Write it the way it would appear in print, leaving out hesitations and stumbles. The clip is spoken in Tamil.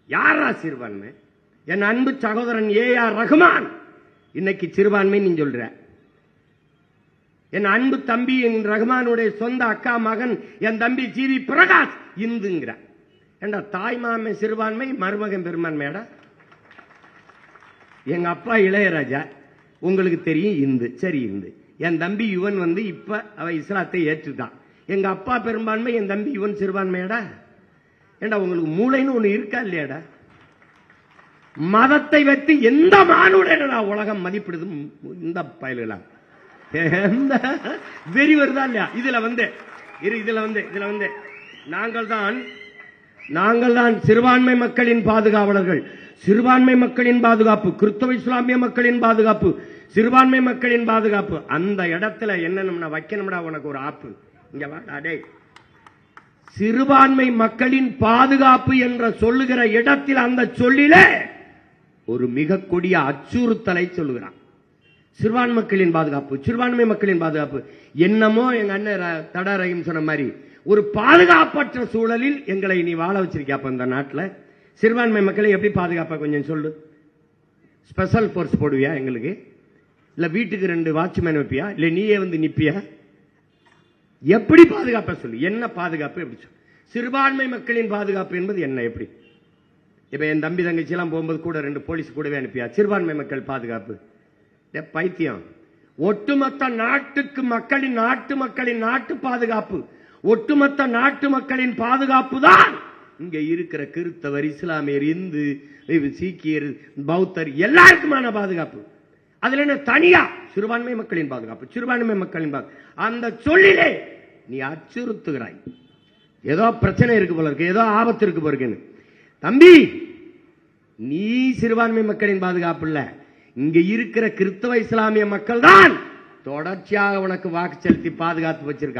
யாரா சிறுபான்மை? என் அன்பு சகோதரன் ஏஆர் ரஹ்மான் இன்னைக்கு சிறுபான்மை நீ சொல்ற. என் அன்பு தம்பி என் ரஹ்மானுடைய சொந்த அக்கா மகன் என் தம்பி ஜிவி பிரகாஷ் இந்துங்கிற. ஏண்டா தாய் மாமன் சிறுபான்மை, மருமகன் பெரும்பான்மையாடா? எங்க அப்பா இளையராஜா உங்களுக்கு தெரியும் இந்து, சரி இந்து. என் தம்பி யுவன் இப்ப அவ இஸ்லாத்தை ஏற்றுதான். எங்க அப்பா பெரும்பான்மை, என் தம்பி யுவன் சிறுபான்மையாடா? ஏண்டா உங்களுக்கு மூளைன்னு ஒண்ணு இருக்கா இல்லையாடா? மதத்தை வைத்து எந்த மானுடா உலகம் மதிப்பிடுது? இந்த பயலாம் வெறி வருதா இல்லையா? இதுல நாங்கள் தான் சிறுபான்மை மக்களின் பாதுகாவலர்கள். சிறுபான்மை மக்களின் பாதுகாப்பு, கிறிஸ்தவ இஸ்லாமிய மக்களின் பாதுகாப்பு, சிறுபான்மை மக்களின் பாதுகாப்பு. அந்த இடத்துல என்ன வைக்கணும்டா உனக்கு ஒரு ஆப்பு. இங்க வாடா, சிறுபான்மை மக்களின் பாதுகாப்பு என்ற சொல்லுகிற இடத்தில் அந்த சொல்லிலே ஒரு மிக கொடிய அச்சுறுத்தலை சொல்லுகிறான். சிறுபான்மை மக்களின் பாதுகாப்பு, சிறுபான்மை மக்களின் பாதுகாப்பு. என்னமோ எங்க அண்ணன் தடாரையும் சொன்ன மாதிரி ஒரு பாதுகாப்பற்ற சூழலில் எங்களை நீ வாழ வச்சிருக்கியாப்ப இந்த நாட்டில். சிறுபான்மை மக்களை எப்படி பாதுகாப்பா கொஞ்சம் சொல்லு. ஸ்பெஷல் போர்ஸ் போடுவியா எங்களுக்கு? இல்ல வீட்டுக்கு 2 வாட்ச்மேன் வைப்பியா? இல்ல நீயே நிப்பியா? எப்படி பாதுகாப்பா சொல்லு. என்ன பாதுகாப்பு எப்படி சொல்லு? சிறுபான்மை மக்களின் பாதுகாப்பு என்பது என்ன? எப்படி? இப்ப என் தம்பி தங்கச்சி எல்லாம் போகும்போது கூட 2 போலீஸ் கூடவே அனுப்பியா? சிறுபான்மை மக்கள் பாதுகாப்பு பைத்தியம். ஒட்டுமொத்த நாட்டு மக்களின் நாட்டு பாதுகாப்பு, ஒட்டுமொத்த நாட்டு மக்களின் பாதுகாப்பு தான் இங்க இருக்கிற கிறிஸ்தவர், இஸ்லாமியர், இந்து, சீக்கியர், பௌத்தர் எல்லாருக்குமான பாதுகாப்பு. அதுல என்ன தனியா சிறுபான்மை மக்களின் பாதுகாப்பு, சிறுபான்மை மக்களின் பாதுகாப்பு. அந்த சொல்லிலே நீ அச்சுறுத்துகிறாய். ஏதோ பிரச்சனை இருக்கு போல இருக்கு, ஏதோ ஆபத்து இருக்கு போல இருக்குன்னு. தம்பி, நீ சிறுபான்மை மக்களின் பாதுகாப்பு இல்ல, இங்க இருக்கிற கிறிஸ்தவ இஸ்லாமிய மக்கள் தான் தொடர்ச்சியாக உனக்கு வாக்கு செலுத்தி பாதுகாத்து வச்சிருக்காங்க.